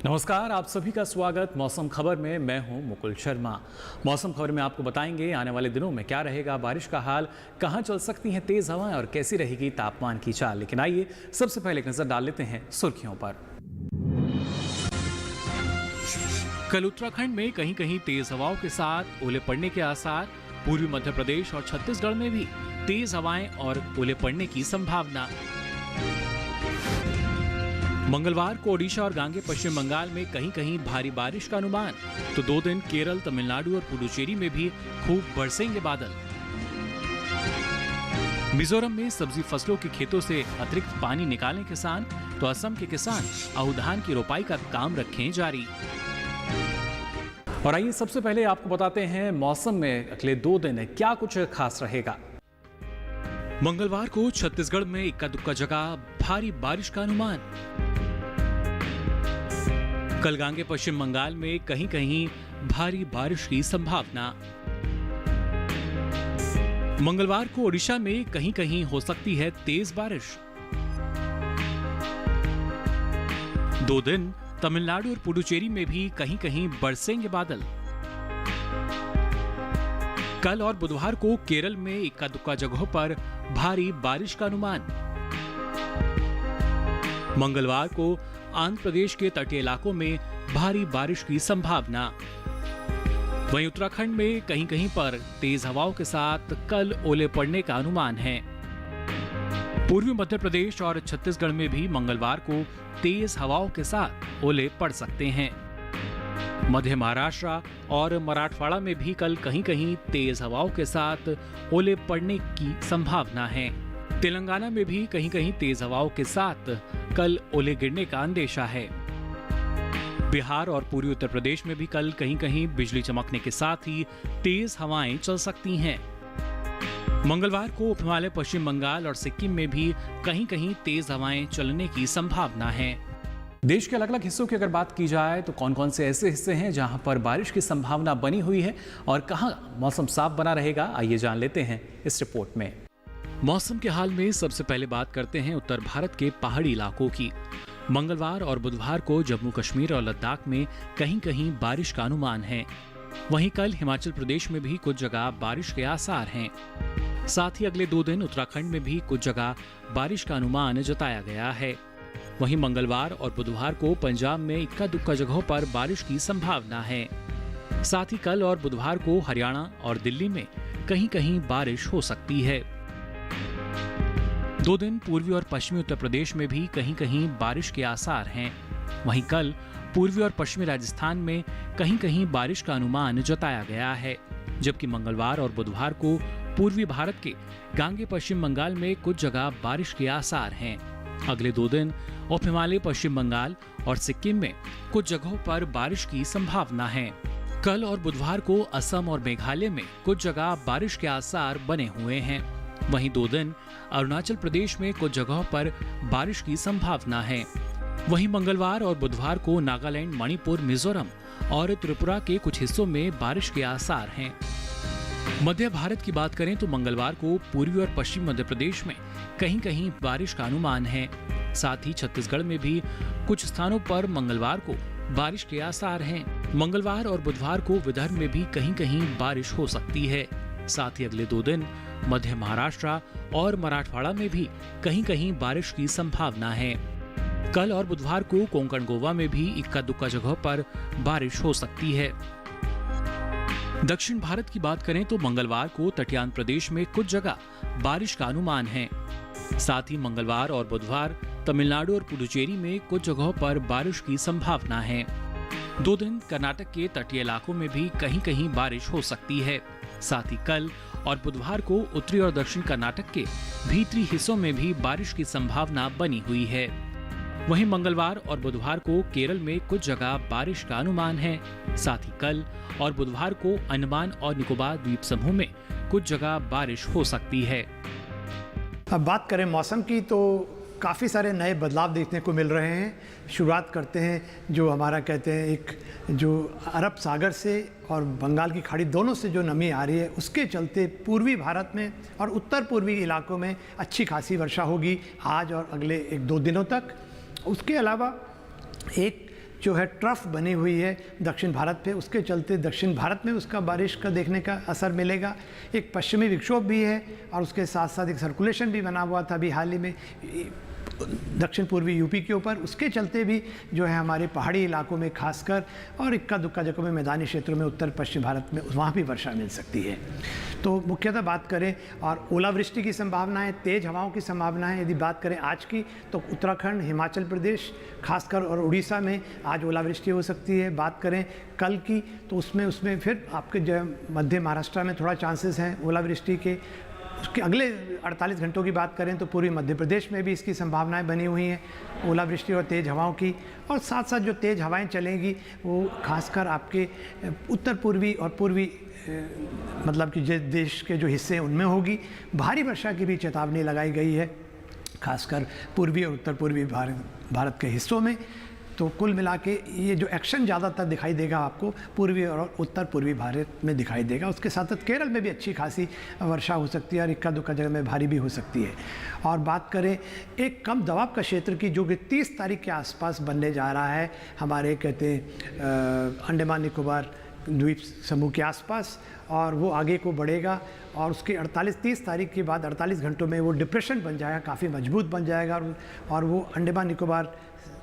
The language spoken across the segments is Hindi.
नमस्कार, आप सभी का स्वागत मौसम खबर में। मैं हूं मुकुल शर्मा। मौसम खबर में आपको बताएंगे आने वाले दिनों में क्या रहेगा बारिश का हाल, कहां चल सकती हैं तेज हवाएं और कैसी रहेगी तापमान की चाल। लेकिन आइए सबसे पहले एक नजर डाल लेते हैं सुर्खियों पर। कल उत्तराखंड में कहीं कहीं तेज हवाओं के साथ ओले पड़ने के आसार। पूर्वी मध्य प्रदेश और छत्तीसगढ़ में भी तेज हवाएं और ओले पड़ने की संभावना। मंगलवार को ओडिशा और गांगे पश्चिम बंगाल में कहीं कहीं भारी बारिश का अनुमान। तो 2 दिन केरल, तमिलनाडु और पुडुचेरी में भी खूब बरसेंगे बादल। मिजोरम में सब्जी फसलों के खेतों से अतिरिक्त पानी निकालें किसान। तो असम के किसान अहू धान की रोपाई का काम रखें जारी। और आइए सबसे पहले आपको बताते हैं मौसम में अगले 2 दिन क्या कुछ खास रहेगा। मंगलवार को छत्तीसगढ़ में इक्का दुक्का जगह भारी बारिश का अनुमान। कल गांगे पश्चिम बंगाल में कहीं कहीं भारी बारिश की संभावना। मंगलवार को ओडिशा में कहीं कहीं हो सकती है तेज बारिश। 2 दिन तमिलनाडु और पुडुचेरी में भी कहीं कहीं बरसेंगे बादल। कल और बुधवार को केरल में इक्का दुक्का जगहों पर भारी बारिश का अनुमान। मंगलवार को आंध्र प्रदेश के तटीय इलाकों में भारी बारिश की संभावना। वहीं उत्तराखंड में कहीं कहीं पर तेज हवाओं के साथ कल ओले पड़ने का अनुमान है। पूर्वी मध्य प्रदेश और छत्तीसगढ़ में भी मंगलवार को तेज हवाओं के साथ ओले पड़ सकते हैं। मध्य महाराष्ट्र और मराठवाड़ा में भी कल कहीं कहीं तेज हवाओं के साथ ओले पड़ने की संभावना है। तेलंगाना में भी कहीं कहीं तेज हवाओं के साथ कल ओले गिरने का अंदेशा है। बिहार और पूर्वी उत्तर प्रदेश में भी कल कहीं कहीं बिजली चमकने के साथ ही तेज हवाएं चल सकती हैं। मंगलवार को उप हिमालय, पश्चिम बंगाल और सिक्किम में भी कहीं कहीं तेज हवाएं चलने की संभावना है। देश के अलग अलग हिस्सों की अगर बात की जाए तो कौन कौन से ऐसे हिस्से हैं जहां पर बारिश की संभावना बनी हुई है और कहां मौसम साफ बना रहेगा, आइए जान लेते हैं इस रिपोर्ट में। मौसम के हाल में सबसे पहले बात करते हैं उत्तर भारत के पहाड़ी इलाकों की। मंगलवार और बुधवार को जम्मू कश्मीर और लद्दाख में कहीं कहीं बारिश का अनुमान है। वहीं कल हिमाचल प्रदेश में भी कुछ जगह बारिश के आसार हैं। साथ ही अगले 2 दिन उत्तराखंड में भी कुछ जगह बारिश का अनुमान जताया गया है। वहीं मंगलवार और बुधवार को पंजाब में इक्का दुक्का जगहों पर बारिश की संभावना है। साथ ही कल और बुधवार को हरियाणा और दिल्ली में कहीं कहीं बारिश हो सकती है। 2 दिन पूर्वी और पश्चिमी उत्तर प्रदेश में भी कहीं कहीं बारिश के आसार हैं। वहीं कल पूर्वी और पश्चिमी राजस्थान में कहीं कहीं बारिश का अनुमान जताया गया है। जबकि मंगलवार और बुधवार को पूर्वी भारत के गांगे पश्चिम बंगाल में कुछ जगह बारिश के आसार हैं। अगले 2 दिन उप हिमालय, पश्चिम बंगाल और सिक्किम में कुछ जगहों पर बारिश की संभावना है। कल और बुधवार को असम और मेघालय में कुछ जगह बारिश के आसार बने हुए हैं। वहीं 2 दिन अरुणाचल प्रदेश में कुछ जगहों पर बारिश की संभावना है। वहीं मंगलवार और बुधवार को नागालैंड, मणिपुर, मिजोरम और त्रिपुरा के कुछ हिस्सों में बारिश के आसार हैं। मध्य भारत की बात करें तो मंगलवार को पूर्वी और पश्चिमी मध्य प्रदेश में कहीं कहीं बारिश का अनुमान है। साथ ही छत्तीसगढ़ में भी कुछ स्थानों पर मंगलवार को बारिश के आसार हैं। मंगलवार और बुधवार को विदर्भ में भी कहीं कहीं बारिश हो सकती है। साथ ही अगले 2 दिन मध्य महाराष्ट्र और मराठवाड़ा में भी कहीं कहीं बारिश की संभावना है। कल और बुधवार को कोंकण, गोवा में भी इक्का दुक्का जगहों पर बारिश हो सकती है। दक्षिण भारत की बात करें तो मंगलवार को तटीयांध्र प्रदेश में कुछ जगह बारिश का अनुमान है। साथ ही मंगलवार और बुधवार तमिलनाडु और पुडुचेरी में कुछ जगहों पर बारिश की संभावना है। 2 दिन कर्नाटक के तटीय इलाकों में भी कहीं कहीं बारिश हो सकती है। साथ ही कल और बुधवार को उत्तरी और दक्षिण कर्नाटक के भीतरी हिस्सों में भी बारिश की संभावना बनी हुई है। वहीं मंगलवार और बुधवार को केरल में कुछ जगह बारिश का अनुमान है। साथ ही कल और बुधवार को अंडमान और निकोबार द्वीप समूह में कुछ जगह बारिश हो सकती है। अब बात करें मौसम की तो काफ़ी सारे नए बदलाव देखने को मिल रहे हैं। शुरुआत करते हैं जो हमारा कहते हैं एक जो अरब सागर से और बंगाल की खाड़ी दोनों से जो नमी आ रही है उसके चलते पूर्वी भारत में और उत्तर पूर्वी इलाकों में अच्छी खासी वर्षा होगी आज और अगले 1-2 दिनों तक। उसके अलावा एक जो है ट्रफ बनी हुई है दक्षिण भारत पे, उसके चलते दक्षिण भारत में उसका बारिश का देखने का असर मिलेगा। एक पश्चिमी विक्षोभ भी है और उसके साथ साथ एक सर्कुलेशन भी बना हुआ था अभी हाल ही में दक्षिण पूर्वी यूपी के ऊपर, उसके चलते भी जो है हमारे पहाड़ी इलाकों में खासकर और इक्का दुक्का जगहों में मैदानी क्षेत्रों में उत्तर पश्चिम भारत में वहाँ भी वर्षा मिल सकती है। तो मुख्यतः बात करें और ओलावृष्टि की संभावना है, तेज़ हवाओं की संभावना है। यदि बात करें आज की तो उत्तराखंड, हिमाचल प्रदेश खासकर और उड़ीसा में आज ओलावृष्टि हो सकती है। बात करें कल की तो उसमें फिर आपके जो मध्य महाराष्ट्र में थोड़ा चांसेस हैं ओलावृष्टि के। उसके अगले 48 घंटों की बात करें तो पूर्वी मध्य प्रदेश में भी इसकी संभावनाएं बनी हुई हैं ओलावृष्टि और तेज़ हवाओं की। और साथ साथ जो तेज़ हवाएं चलेंगी वो खासकर आपके उत्तर पूर्वी और पूर्वी मतलब कि देश के जो हिस्से हैं उनमें होगी। भारी वर्षा की भी चेतावनी लगाई गई है खासकर पूर्वी और उत्तर पूर्वी भारत के हिस्सों में। तो कुल मिला के ये जो एक्शन ज़्यादातर दिखाई देगा आपको पूर्वी और उत्तर पूर्वी भारत में दिखाई देगा। उसके साथ साथ केरल में भी अच्छी खासी वर्षा हो सकती है और इक्का दुक्का जगह में भारी भी हो सकती है। और बात करें एक कम दबाव का क्षेत्र की जो कि 30 तारीख के आसपास बनने जा रहा है हमारे कहते हैं अंडमान निकोबार द्वीप समूह के आसपास, और वो आगे को बढ़ेगा और उसके 30 तारीख के बाद 48 घंटों में वो डिप्रेशन बन जाएगा, काफ़ी मजबूत बन जाएगा और वो अंडमान निकोबार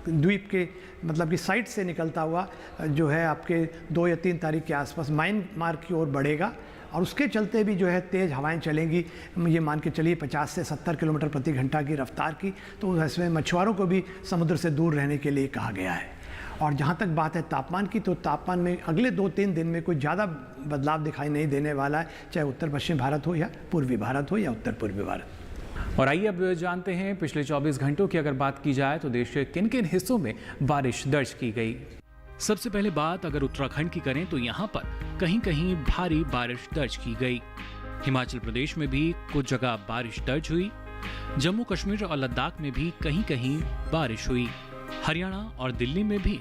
द्वीप के मतलब कि साइड से निकलता हुआ जो है आपके 2 या 3 तारीख के आसपास म्यांमार की ओर बढ़ेगा। और उसके चलते भी जो है तेज़ हवाएं चलेंगी, ये मान के चलिए 50 से 70 किलोमीटर प्रति घंटा की रफ्तार की। तो इसमें मछुआरों को भी समुद्र से दूर रहने के लिए कहा गया है। और जहाँ तक बात है तापमान की, तो तापमान में अगले 2-3 दिन में कोई ज़्यादा बदलाव दिखाई नहीं देने वाला है, चाहे उत्तर पश्चिम भारत हो या पूर्वी भारत हो या उत्तर पूर्वी भारत। और आइए अब जानते हैं पिछले 24 घंटों की अगर बात की जाए तो देश के किन किन हिस्सों में बारिश दर्ज की गई। सबसे पहले बात अगर उत्तराखंड की करें तो यहाँ पर कहीं कहीं भारी बारिश दर्ज की गई। हिमाचल प्रदेश में भी कुछ जगह बारिश दर्ज हुई। जम्मू कश्मीर और लद्दाख में भी कहीं कहीं बारिश हुई। हरियाणा और दिल्ली में भी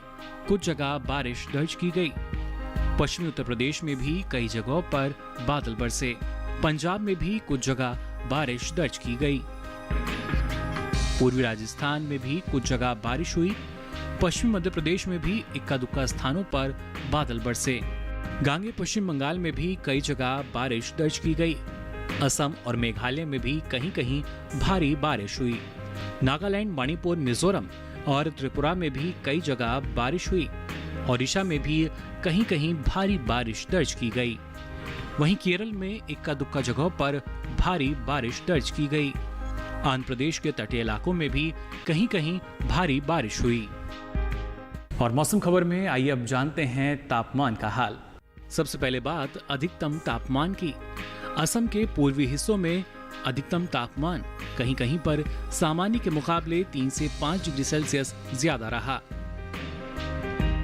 कुछ जगह बारिश दर्ज की गई। पश्चिमी उत्तर प्रदेश में भी कई जगहों पर बादल बरसे। पंजाब में भी कुछ जगह बारिश दर्ज की गई। पूर्वी राजस्थान में भी कुछ जगह बारिश हुई। पश्चिमी मध्य प्रदेश में भी इक्का दुक्का स्थानों पर बादल बरसे। गांगे पश्चिम बंगाल में भी कई जगह बारिश दर्ज की गई। असम और मेघालय में भी कहीं कहीं भारी बारिश हुई। नागालैंड, मणिपुर, मिजोरम और त्रिपुरा में भी कई जगह बारिश हुई। ओडिशा में भी कहीं कहीं भारी बारिश दर्ज की गई। वहीं केरल में इक्का दुक्का जगहों पर भारी बारिश दर्ज की गई। आंध्र प्रदेश के तटीय इलाकों में भी कहीं कहीं भारी बारिश हुई। और मौसम खबर में आइए अब जानते हैं तापमान का हाल। सबसे पहले बात अधिकतम तापमान की। असम के पूर्वी हिस्सों में अधिकतम तापमान कहीं कहीं पर सामान्य के मुकाबले 3 से 5 डिग्री सेल्सियस ज्यादा रहा।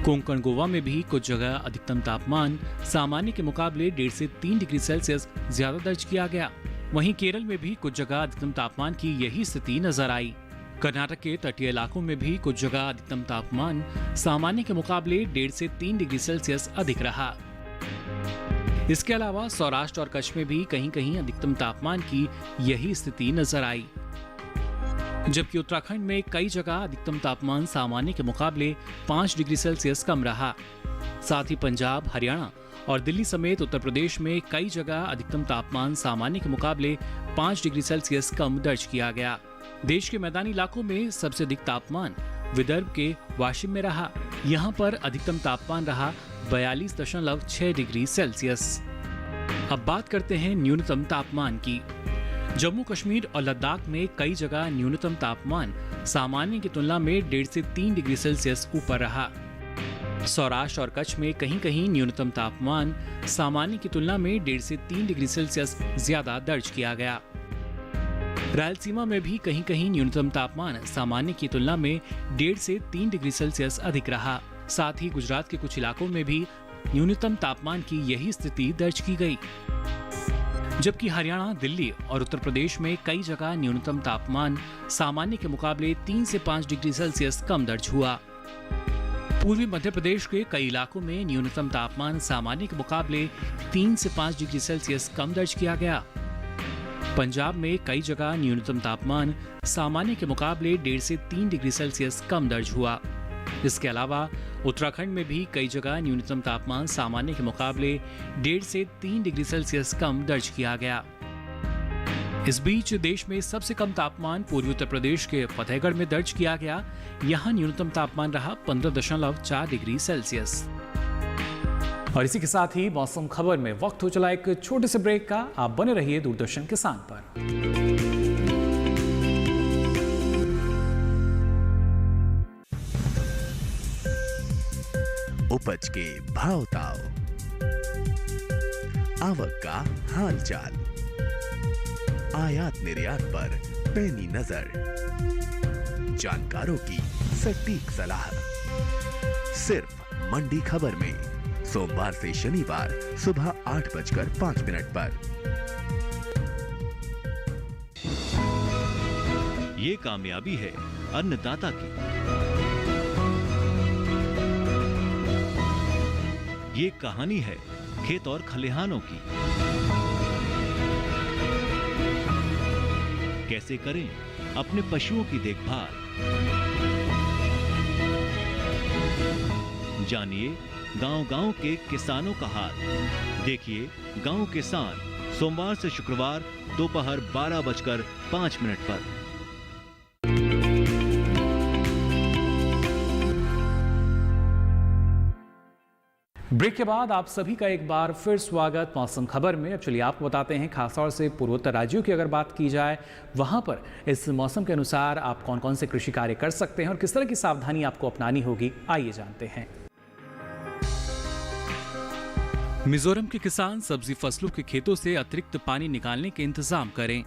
कोंकण गोवा में भी कुछ जगह अधिकतम तापमान सामान्य के मुकाबले 1.5 से 3 डिग्री सेल्सियस ज्यादा दर्ज किया गया। वहीं केरल में भी कुछ जगह अधिकतम तापमान की यही स्थिति नजर आई। कर्नाटक के तटीय इलाकों में भी कुछ जगह अधिकतम तापमान सामान्य के मुकाबले 1.5 से 3 डिग्री सेल्सियस अधिक रहा। इसके अलावा सौराष्ट्र और कच्छ में भी कहीं कहीं अधिकतम तापमान की यही स्थिति नजर आई, जबकि उत्तराखंड में कई जगह अधिकतम तापमान सामान्य के मुकाबले 5 डिग्री सेल्सियस कम रहा। साथ ही पंजाब, हरियाणा और दिल्ली समेत उत्तर प्रदेश में कई जगह अधिकतम तापमान सामान्य के मुकाबले 5 डिग्री सेल्सियस कम दर्ज किया गया। देश के मैदानी इलाकों में सबसे अधिक तापमान विदर्भ के वाशिम में रहा। यहाँ पर अधिकतम तापमान रहा 42.6 डिग्री सेल्सियस। अब बात करते हैं न्यूनतम तापमान की। जम्मू कश्मीर और लद्दाख में कई जगह न्यूनतम तापमान सामान्य की तुलना में 1.5 से 3 डिग्री सेल्सियस ऊपर रहा। सौराष्ट्र और कच्छ में कहीं कहीं न्यूनतम तापमान सामान्य की तुलना में 1.5 से 3 डिग्री सेल्सियस ज्यादा दर्ज किया गया। रायलसीमा में भी कहीं कहीं न्यूनतम तापमान सामान्य की तुलना में 1.5 से 3 डिग्री सेल्सियस अधिक रहा। साथ ही गुजरात के कुछ इलाकों में भी न्यूनतम तापमान की यही स्थिति दर्ज की गई, जबकि हरियाणा, दिल्ली और उत्तर प्रदेश में कई जगह न्यूनतम तापमान सामान्य के मुकाबले 3 से 5 डिग्री सेल्सियस कम दर्ज हुआ। पूर्वी मध्य प्रदेश के कई इलाकों में न्यूनतम तापमान सामान्य के मुकाबले 3 से 5 डिग्री सेल्सियस कम दर्ज किया गया। पंजाब में कई जगह न्यूनतम तापमान सामान्य के मुकाबले 1.5 से 3 डिग्री सेल्सियस कम दर्ज हुआ। इसके अलावा उत्तराखंड में भी कई जगह न्यूनतम तापमान सामान्य के मुकाबले 1.5 से 3 डिग्री सेल्सियस कम दर्ज किया गया। इस बीच देश में सबसे कम तापमान पूर्वी उत्तर प्रदेश के फतेहगढ़ में दर्ज किया गया। यहाँ न्यूनतम तापमान रहा 15.4 डिग्री सेल्सियस। और इसी के साथ ही मौसम खबर में वक्त हो चला एक छोटे से ब्रेक का। आप बने रहिए दूरदर्शन किसान पर। उपज के भाव ताव, आवक का हाल चाल, आयात निर्यात पर पैनी नजर, जानकारों की सटीक सलाह, सिर्फ मंडी खबर में सोमवार से शनिवार सुबह 8:05 पर। ये कामयाबी है अन्नदाता की, ये कहानी है खेत और खलिहानों की। कैसे करें अपने पशुओं की देखभाल, जानिए गांव-गांव के किसानों का हाल। देखिए गांव किसान सोमवार से शुक्रवार दोपहर 12:05 पर। ब्रेक के बाद आप सभी का एक बार फिर स्वागत मौसम खबर में। अब चलिए आपको बताते हैं, खासतौर से पूर्वोत्तर राज्यों की अगर बात की जाए, वहां पर इस मौसम के अनुसार आप कौन कौन से कृषि कार्य कर सकते हैं और किस तरह की सावधानी आपको अपनानी होगी, आइए जानते हैं। मिजोरम के किसान सब्जी फसलों के खेतों से अतिरिक्त पानी निकालने के इंतजाम करें।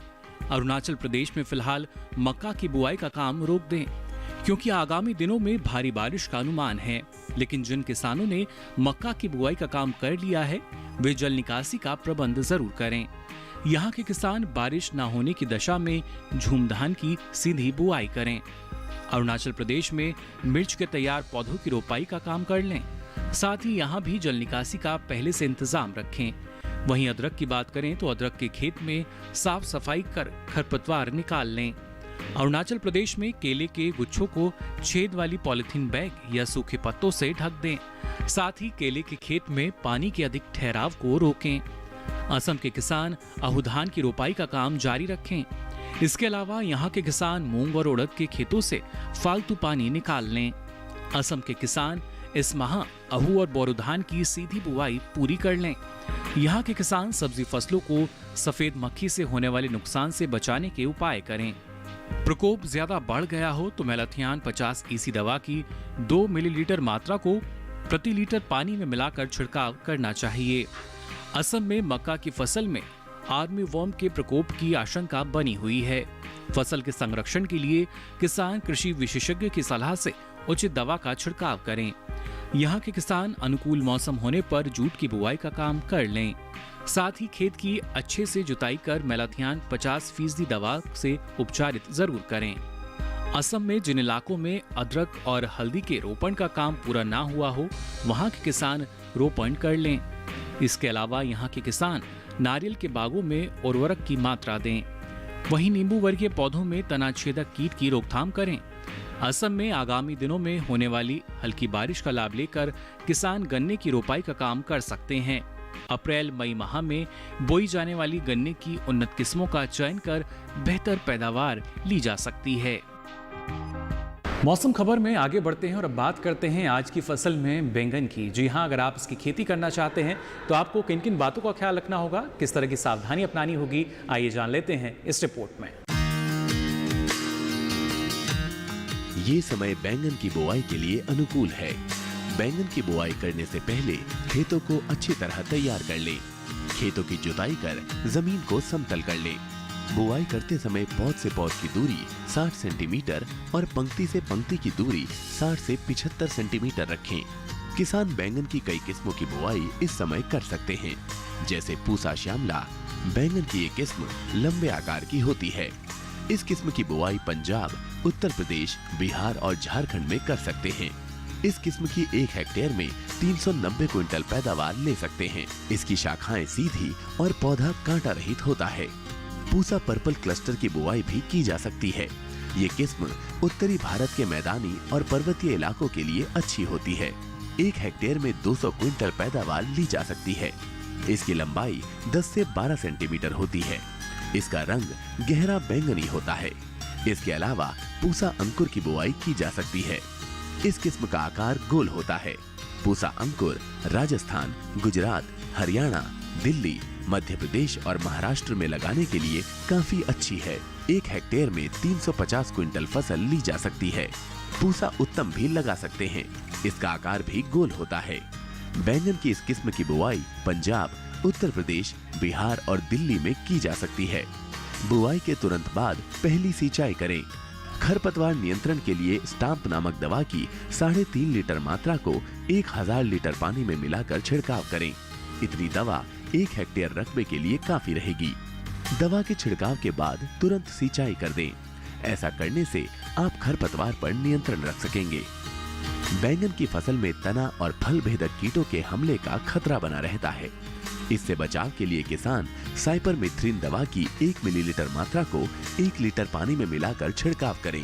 अरुणाचल प्रदेश में फिलहाल मक्का की बुआई का काम रोक दें, क्योंकि आगामी दिनों में भारी बारिश का अनुमान है। लेकिन जिन किसानों ने मक्का की बुआई का काम कर लिया है, वे जल निकासी का प्रबंध जरूर करें। यहाँ के किसान बारिश न होने की दशा में झूम धान की सीधी बुआई करें। अरुणाचल प्रदेश में मिर्च के तैयार पौधों की रोपाई का काम कर लें। साथ ही यहाँ भी जल निकासी का पहले से इंतजाम रखें। वहीं अदरक की बात करें तो अदरक के खेत में साफ सफाई कर खरपतवार निकाल लें। अरुणाचल प्रदेश में केले के गुच्छों को छेद वाली पॉलिथीन बैग या सूखे पत्तों से ढक दें। साथ ही केले के खेत में पानी के अधिक ठहराव को रोकें। असम के किसान अहुधान की रोपाई का काम जारी रखें। इसके अलावा यहाँ के किसान मूंग और उड़द के खेतों से फालतू पानी निकाल लें। असम के किसान इस माह अहू और बोरो धान की सीधी बुआई पूरी कर लें। यहाँ के किसान सब्जी फसलों को सफेद मक्खी से होने वाले नुकसान से बचाने के उपाय करें। प्रकोप ज्यादा बढ़ गया हो तो मेलाथियान 50 EC दवा की 2 मिलीलीटर मात्रा को प्रति लीटर पानी में मिलाकर छिड़काव करना चाहिए। असम में मक्का की फसल में आर्मी वर्म के प्रकोप की आशंका बनी हुई है। फसल के संरक्षण के लिए किसान कृषि विशेषज्ञ की सलाह से उचित दवा का छिड़काव करें। यहाँ के किसान अनुकूल मौसम होने पर जूट की बुआई का काम कर लें। साथ ही खेत की अच्छे से जुताई कर मेलाथियान 50% दवा से उपचारित जरूर करें। असम में जिन इलाकों में अदरक और हल्दी के रोपण का काम पूरा ना हुआ हो, वहाँ के किसान रोपण कर लें। इसके अलावा यहाँ के किसान नारियल के बागों में उर्वरक की मात्रा दें। वहीं नींबू वर्गीय पौधों में तना छेदक कीट की रोकथाम करें। असम में आगामी दिनों में होने वाली हल्की बारिश का लाभ लेकर किसान गन्ने की रोपाई का काम कर सकते हैं। अप्रैल मई माह में बोई जाने वाली गन्ने की उन्नत किस्मों का चयन कर बेहतर पैदावार ली जा सकती है। मौसम खबर में आगे बढ़ते हैं और अब बात करते हैं आज की फसल में बैंगन की। जी हां, अगर आप इसकी खेती करना चाहते हैं तो आपको किन किन बातों का ख्याल रखना होगा, किस तरह की सावधानी अपनानी होगी, आइए जान लेते हैं इस रिपोर्ट में। ये समय बैंगन की बुआई के लिए अनुकूल है। बैंगन की बुआई करने से पहले खेतों को अच्छी तरह तैयार कर लें। खेतों की जुताई कर जमीन को समतल कर लें। बुआई करते समय पौध से पौध की दूरी 60 सेंटीमीटर और पंक्ति से पंक्ति की दूरी 60 से 75 सेंटीमीटर रखें। किसान बैंगन की कई किस्मों की बुआई इस समय कर सकते हैं, जैसे पूसा श्यामला। बैंगन की ये किस्म लंबे आकार की होती है। इस किस्म की बुआई पंजाब, उत्तर प्रदेश, बिहार और झारखंड में कर सकते हैं। इस किस्म की 1 हेक्टेयर में 390 क्विंटल पैदावार ले सकते हैं। इसकी शाखाएं सीधी और पौधा कांटा रहित होता है। पूसा पर्पल क्लस्टर की बुआई भी की जा सकती है। ये किस्म उत्तरी भारत के मैदानी और पर्वतीय इलाकों के लिए अच्छी होती है। 1 हेक्टेयर में 200 क्विंटल पैदावार ली जा सकती है। इसकी लंबाई 10 से 12 सेंटीमीटर होती है। इसका रंग गहरा बैंगनी होता है। इसके अलावा पूसा अंकुर की बुआई की जा सकती है। इस किस्म का आकार गोल होता है। पूसा अंकुर राजस्थान, गुजरात, हरियाणा, दिल्ली, मध्य प्रदेश और महाराष्ट्र में लगाने के लिए काफी अच्छी है। 1 हेक्टेयर में 350 क्विंटल फसल ली जा सकती है। पूसा उत्तम भी लगा सकते हैं। इसका आकार भी गोल होता है। बैंगन की इस किस्म की बुआई पंजाब, उत्तर प्रदेश, बिहार और दिल्ली में की जा सकती है। बुआई के तुरंत बाद पहली सिंचाई करें। खरपतवार नियंत्रण के लिए स्टाम्प नामक दवा की 3.5 लीटर मात्रा को 1000 लीटर पानी में मिलाकर छिड़काव करें। इतनी दवा 1 हेक्टेयर रकबे के लिए काफी रहेगी। दवा के छिड़काव के बाद तुरंत सिंचाई कर दें। ऐसा करने से आप खरपतवार पर नियंत्रण रख सकेंगे। बैंगन की फसल में तना और फल भेदक कीटों के हमले का खतरा बना रहता है। इससे बचाव के लिए किसान साइपरमेथ्रिन दवा की 1 मिलीलीटर मात्रा को 1 लीटर पानी में मिलाकर छिड़काव करें।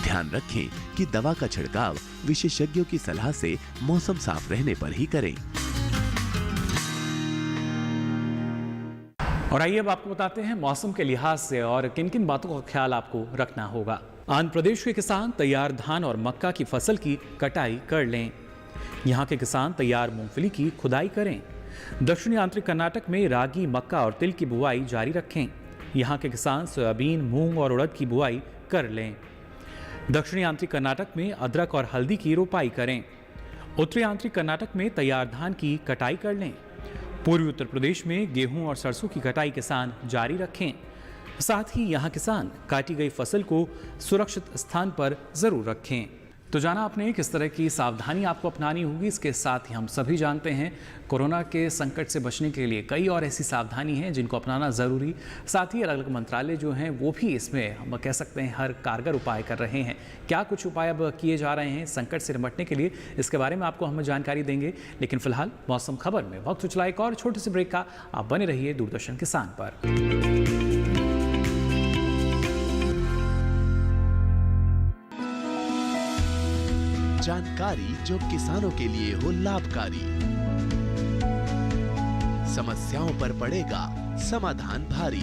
ध्यान रखें कि दवा का छिड़काव विशेषज्ञों की सलाह से मौसम साफ रहने पर ही करें। और आइए अब आपको बताते हैं मौसम के लिहाज से और किन किन बातों का ख्याल आपको रखना होगा। आंध्र प्रदेश के किसान तैयार धान और मक्का की फसल की कटाई कर लें। यहाँ के किसान तैयार मूंगफली की खुदाई करें। दक्षिणी आंतरिक कर्नाटक में रागी, मक्का और तिल की बुआई जारी रखें। यहाँ के किसान सोयाबीन, मूंग और उड़द की बुआई कर लें। दक्षिणी आंतरिक कर्नाटक में अदरक और हल्दी की रोपाई करें। उत्तरी आंतरिक कर्नाटक में तैयार धान की कटाई कर लें। पूर्वी उत्तर प्रदेश में गेहूं और सरसों की कटाई किसान जारी रखें। साथ ही यहाँ किसान काटी गई फसल को सुरक्षित स्थान पर जरूर रखें। तो जाना आपने किस तरह की सावधानी आपको अपनानी होगी। इसके साथ ही हम सभी जानते हैं कोरोना के संकट से बचने के लिए कई और ऐसी सावधानी हैं जिनको अपनाना ज़रूरी। साथ ही अलग अलग मंत्रालय जो हैं वो भी इसमें हम कह सकते हैं हर कारगर उपाय कर रहे हैं। क्या कुछ उपाय अब किए जा रहे हैं संकट से निपटने के लिए, इसके बारे में आपको हम जानकारी देंगे। लेकिन फिलहाल मौसम खबर में वक्त चला एक और छोटे से ब्रेक का। आप बने रहिए दूरदर्शन किसान पर। जानकारी जो किसानों के लिए हो लाभकारी, समस्याओं पर पड़ेगा समाधान भारी,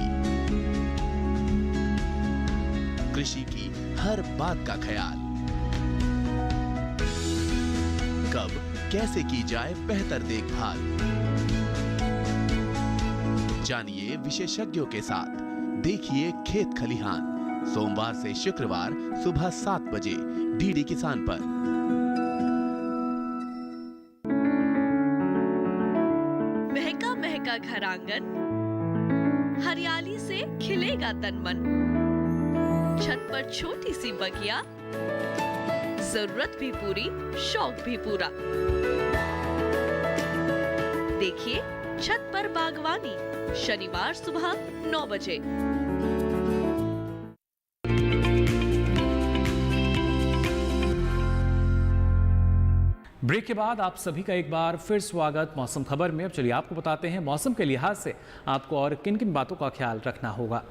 कृषि की हर बात का ख्याल, कब कैसे की जाए बेहतर देखभाल, जानिए विशेषज्ञों के साथ। देखिए खेत खलिहान सोमवार से शुक्रवार सुबह 7 बजे डीडी किसान पर। महका घर आंगन, हरियाली से खिलेगा तन मन, छत पर छोटी सी बगिया, जरूरत भी पूरी शौक भी पूरा। देखिए छत पर बागवानी शनिवार सुबह 9 बजे। ब्रेक के बाद आप सभी का एक बार फिर स्वागत मौसम खबर में। अब चलिए आपको बताते हैं मौसम के लिहाज से आपको और किन किन बातों का ख्याल रखना होगा।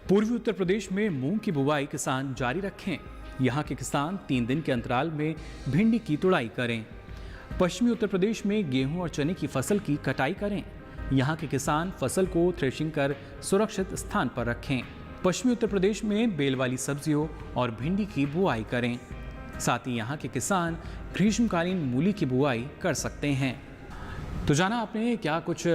पूर्वी उत्तर प्रदेश में मूंग की बुवाई किसान जारी रखें। यहाँ के किसान 3 दिन के अंतराल में भिंडी की तुड़ाई करें। पश्चिमी उत्तर प्रदेश में गेहूं और चने की फसल की कटाई करें। यहाँ के किसान फसल को थ्रेशिंग कर सुरक्षित स्थान पर रखें। पश्चिमी उत्तर प्रदेश में बेल वाली सब्जियों और भिंडी की बुआई करें। साथ ही यहाँ के किसान ग्रीष्मकालीन मूली की बुआई कर सकते हैं। तो जाना आपने क्या कुछ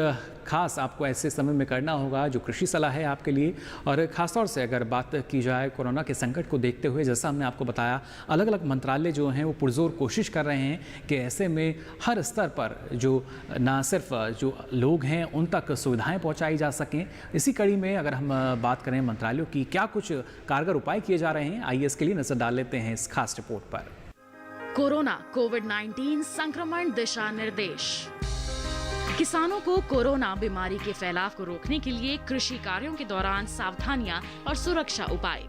खास आपको ऐसे समय में करना होगा जो कृषि सलाह है आपके लिए। और ख़ासतौर से अगर बात की जाए कोरोना के संकट को देखते हुए, जैसा हमने आपको बताया अलग अलग मंत्रालय जो हैं वो पुरजोर कोशिश कर रहे हैं कि ऐसे में हर स्तर पर जो ना सिर्फ जो लोग हैं उन तक सुविधाएं पहुंचाई जा सकें। इसी कड़ी में अगर हम बात करें मंत्रालयों की क्या कुछ कारगर उपाय किए जा रहे हैं, आइए इसके लिए नजर डाल लेते हैं इस खास रिपोर्ट पर। कोरोना कोविड-19 संक्रमण दिशा निर्देश। किसानों को कोरोना बीमारी के फैलाव को रोकने के लिए कृषि कार्यों के दौरान सावधानियां और सुरक्षा उपाय।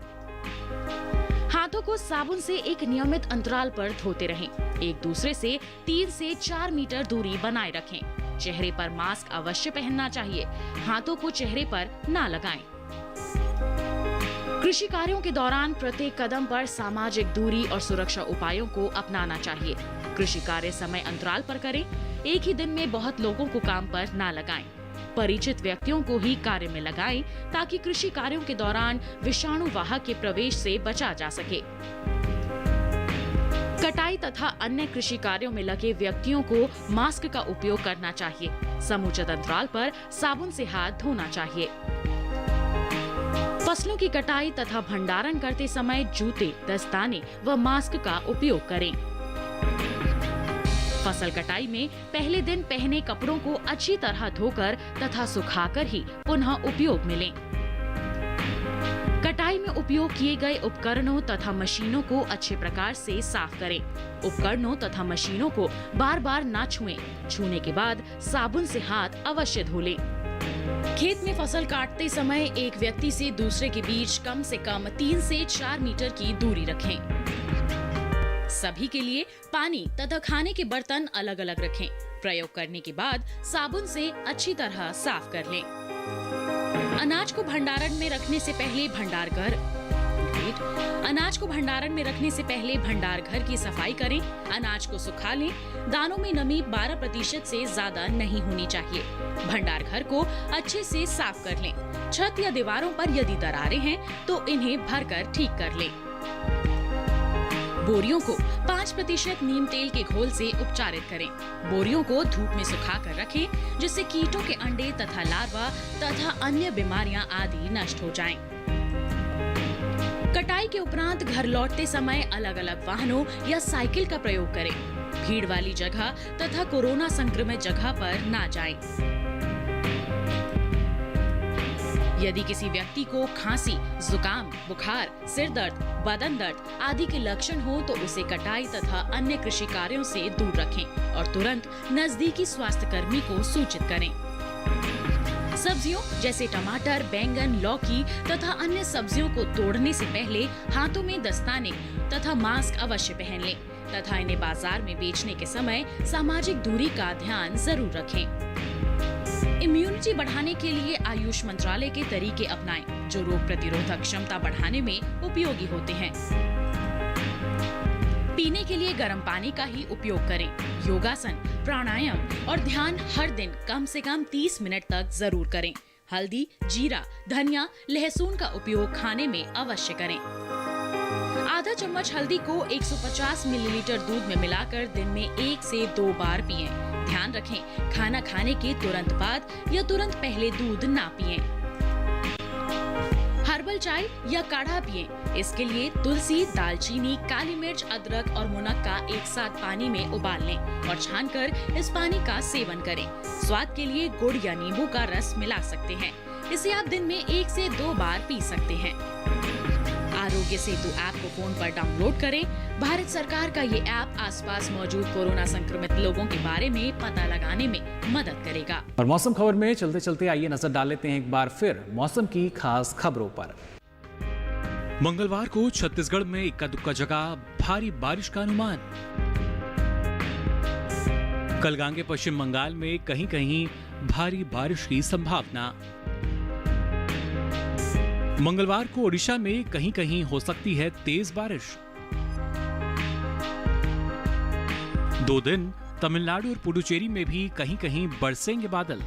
हाथों को साबुन से एक नियमित अंतराल पर धोते रहें। एक दूसरे से 3 से 4 मीटर दूरी बनाए रखें। चेहरे पर मास्क अवश्य पहनना चाहिए। हाथों को चेहरे पर ना लगाएं। कृषि कार्यों के दौरान प्रत्येक कदम पर सामाजिक दूरी और सुरक्षा उपायों को अपनाना चाहिए। कृषि कार्य समय अंतराल पर करें। एक ही दिन में बहुत लोगों को काम पर ना लगाएं। परिचित व्यक्तियों को ही कार्य में लगाएं ताकि कृषि कार्यों के दौरान विषाणु वाहक के प्रवेश से बचा जा सके। कटाई तथा अन्य कृषि कार्यों में लगे व्यक्तियों को मास्क का उपयोग करना चाहिए। समुचित अंतराल पर साबुन से हाथ धोना चाहिए। फसलों की कटाई तथा भंडारण करते समय जूते, दस्ताने व मास्क का उपयोग करें। फसल कटाई में पहले दिन पहने कपड़ों को अच्छी तरह धोकर तथा सुखाकर ही पुनः उपयोग में लें। कटाई में उपयोग किए गए उपकरणों तथा मशीनों को अच्छे प्रकार से साफ करें। उपकरणों तथा मशीनों को बार बार ना छुएं। छूने के बाद साबुन से हाथ अवश्य धो लें। खेत में फसल काटते समय एक व्यक्ति से दूसरे के बीच कम से कम 3 से 4 मीटर की दूरी रखें। सभी के लिए पानी तथा खाने के बर्तन अलग अलग रखें। प्रयोग करने के बाद साबुन से अच्छी तरह साफ कर लें। अनाज को भंडारण में रखने से पहले भंडार घर की सफाई करें। अनाज को सुखा लें। दानों में नमी 12% से ज्यादा नहीं होनी चाहिए। भंडार घर को अच्छे से साफ कर लें। छत या दीवारों पर यदि दरारें हैं तो इन्हें भरकर ठीक कर लें। बोरियों को 5% नीम तेल के घोल से उपचारित करें। बोरियों को धूप में सुखाकर रखें जिससे कीटों के अंडे तथा लार्वा तथा अन्य बीमारियां आदि नष्ट हो जाएं। कटाई के उपरांत घर लौटते समय अलग अलग वाहनों या साइकिल का प्रयोग करें। भीड़ वाली जगह तथा कोरोना संक्रमित जगह पर ना जाएं। यदि किसी व्यक्ति को खांसी, जुकाम, बुखार, सिर दर्द, बदन दर्द आदि के लक्षण हो तो उसे कटाई तथा अन्य कृषि कार्यों से दूर रखें और तुरंत नजदीकी स्वास्थ्य कर्मी को सूचित करें। सब्जियों जैसे टमाटर, बैंगन, लौकी तथा अन्य सब्जियों को तोड़ने से पहले हाथों में दस्ताने तथा मास्क अवश्य पहन लें तथा इन्हें बाजार में बेचने के समय सामाजिक दूरी का ध्यान जरूर रखें। इम्यूनिटी बढ़ाने के लिए आयुष मंत्रालय के तरीके अपनाएं जो रोग प्रतिरोधक क्षमता बढ़ाने में उपयोगी होते हैं। पीने के लिए गर्म पानी का ही उपयोग करें। योगासन, प्राणायाम और ध्यान हर दिन कम से कम 30 मिनट तक जरूर करें। हल्दी, जीरा, धनिया, लहसुन का उपयोग खाने में अवश्य करें। आधा चम्मच हल्दी को 150 मिलीलीटर दूध में मिलाकर दिन में 1 से 2 बार पिएं। ध्यान रखें, खाना खाने के तुरंत बाद या तुरंत पहले दूध ना पिएं। हर्बल चाय या काढ़ा पिएं। इसके लिए तुलसी, दालचीनी, काली मिर्च, अदरक और मुनक्का एक साथ पानी में उबाल लें और छानकर इस पानी का सेवन करें। स्वाद के लिए गुड़ या नींबू का रस मिला सकते हैं। इसे आप दिन में 1 से 2 बार पी सकते हैं। आरोग्य सेतु ऐप को फोन पर डाउनलोड करें। भारत सरकार का ये ऐप आसपास मौजूद कोरोना संक्रमित लोगों के बारे में पता लगाने में मदद करेगा। और मौसम खबर में चलते चलते आइए नजर डाल लेते हैं एक बार फिर मौसम की खास खबरों पर। मंगलवार को छत्तीसगढ़ में इक्का दुक्का जगह भारी बारिश का अनुमान। कल गांगे पश्चिम बंगाल में कहीं कहीं भारी बारिश की संभावना। मंगलवार को ओडिशा में कहीं कहीं हो सकती है तेज बारिश। 2 दिन तमिलनाडु और पुडुचेरी में भी कहीं कहीं बरसेंगे बादल।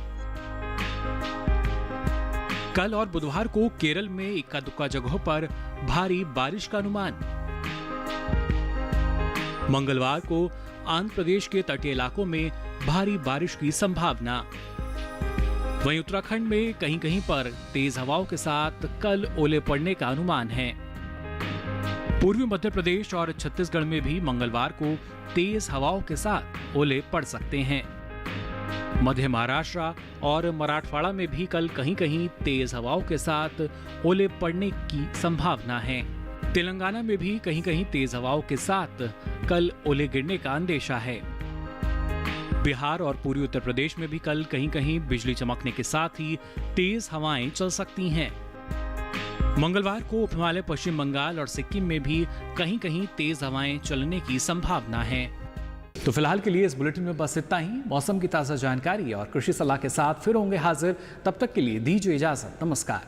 कल और बुधवार को केरल में इक्का दुक्का जगहों पर भारी बारिश का अनुमान। मंगलवार को आंध्र प्रदेश के तटीय इलाकों में भारी बारिश की संभावना। वहीं उत्तराखंड में कहीं कहीं पर तेज हवाओं के साथ कल ओले पड़ने का अनुमान है। पूर्वी मध्य प्रदेश और छत्तीसगढ़ में भी मंगलवार को तेज हवाओं के साथ ओले पड़ सकते हैं। मध्य महाराष्ट्र और मराठवाड़ा में भी कल कहीं कहीं तेज हवाओं के साथ ओले पड़ने की संभावना है। तेलंगाना में भी कहीं कहीं तेज हवाओं के साथ कल ओले गिरने का अंदेशा है। बिहार और पूर्वी उत्तर प्रदेश में भी कल कहीं कहीं बिजली चमकने के साथ ही तेज हवाएं चल सकती हैं। मंगलवार को उप हिमालय, पश्चिम बंगाल और सिक्किम में भी कहीं कहीं तेज हवाएं चलने की संभावना है। तो फिलहाल के लिए इस बुलेटिन में बस इतना ही। मौसम की ताजा जानकारी और कृषि सलाह के साथ फिर होंगे हाजिर। तब तक के लिए दीजिए इजाजत। नमस्कार।